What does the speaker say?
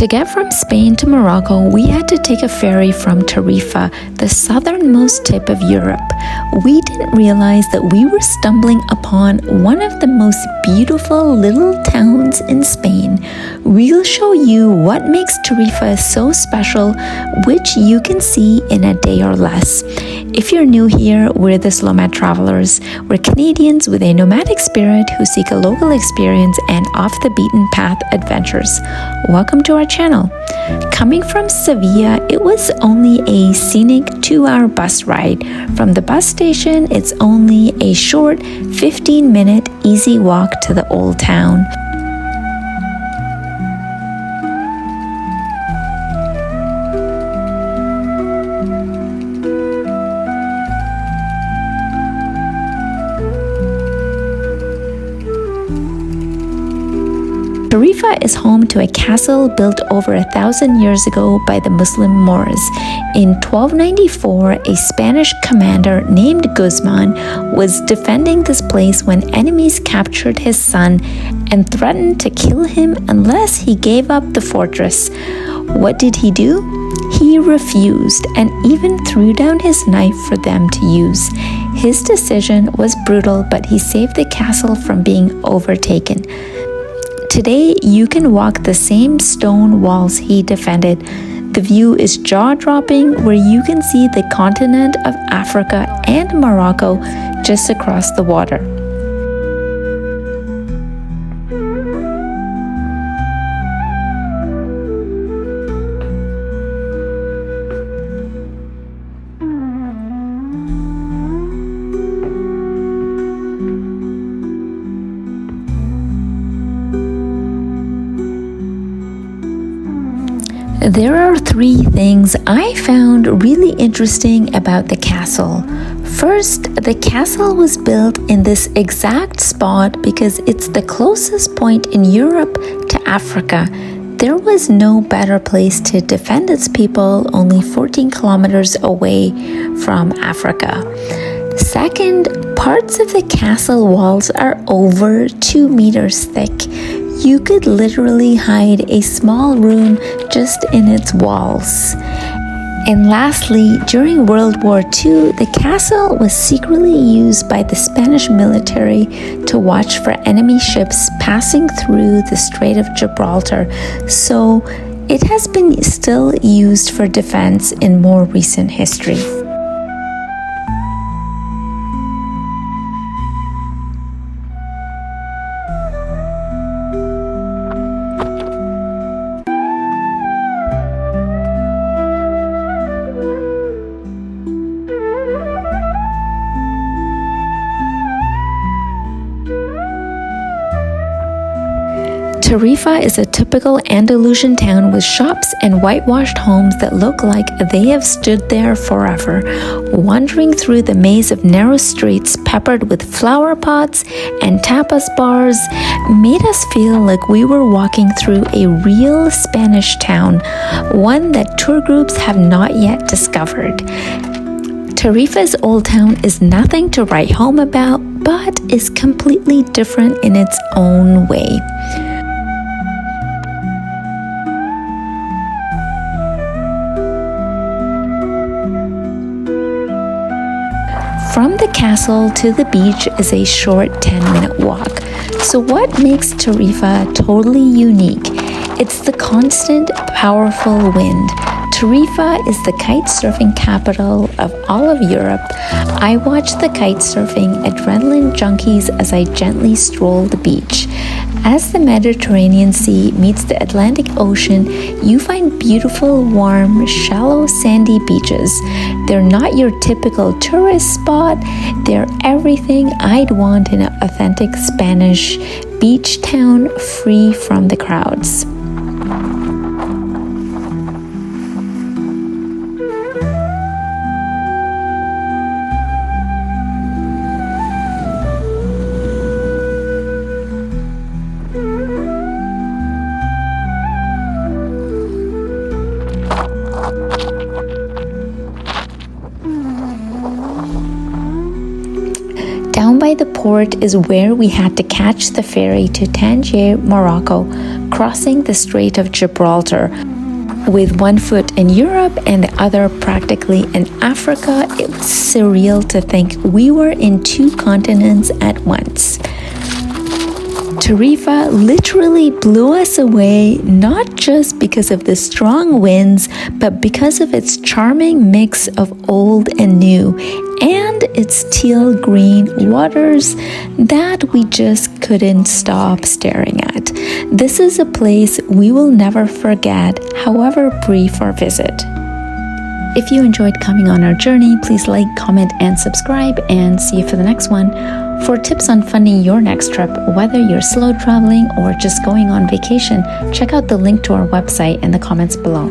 To get from Spain to Morocco, we had to take a ferry from Tarifa, the southernmost tip of Europe. We didn't realize that we were stumbling upon one of the most beautiful little towns in Spain. We'll show you what makes Tarifa so special, which you can see in a day or less. If you're new here, we're the Slow-Mad Travelers. We're Canadians with a nomadic spirit who seek a local experience and off-the-beaten-path adventures. Welcome to our channel. Coming from Sevilla, it was only a scenic 2-hour bus ride. From the bus station, it's only a short 15-minute easy walk to the old town. Tarifa is home to a castle built over 1,000 years ago by the Muslim Moors. In 1294, a Spanish commander named Guzmán was defending this place when enemies captured his son and threatened to kill him unless he gave up the fortress. What did he do? He refused and even threw down his knife for them to use. His decision was brutal, but he saved the castle from being overtaken. Today, you can walk the same stone walls he defended. The view is jaw-dropping, where you can see the continent of Africa and Morocco just across the water. There are 3 things I found really interesting about the castle. First, the castle was built in this exact spot because it's the closest point in Europe to Africa. There was no better place to defend its people, only 14 kilometers away from Africa. Second, parts of the castle walls are over 2 meters thick. You could literally hide a small room just in its walls. And lastly, during World War II, the castle was secretly used by the Spanish military to watch for enemy ships passing through the Strait of Gibraltar, so it has been still used for defense in more recent history. Tarifa is a typical Andalusian town with shops and whitewashed homes that look like they have stood there forever. Wandering through the maze of narrow streets peppered with flower pots and tapas bars made us feel like we were walking through a real Spanish town, one that tour groups have not yet discovered. Tarifa's old town is nothing to write home about, but is completely different in its own way. From the castle to the beach is a short 10-minute walk. So what makes Tarifa totally unique? It's the constant, powerful wind. Tarifa is the kite surfing capital of all of Europe. I watch the kite surfing adrenaline junkies as I gently stroll the beach. As the Mediterranean Sea meets the Atlantic Ocean, you find beautiful, warm, shallow, sandy beaches. They're not your typical tourist spot. They're everything I'd want in an authentic Spanish beach town, free from the crowds. Down by the port is where we had to catch the ferry to Tangier, Morocco. crossing the Strait of Gibraltar. With one foot in Europe and the other practically in Africa, it was surreal to think we were in two continents at once. Tarifa literally blew us away, not just because of the strong winds, but because of its charming mix of old and new, and its teal green waters that we just couldn't stop staring at. This is a place we will never forget, however brief our visit. If you enjoyed coming on our journey, please like, comment, and subscribe, and see you for the next one. For tips on funding your next trip, whether you're slow traveling or just going on vacation, check out the link to our website in the comments below.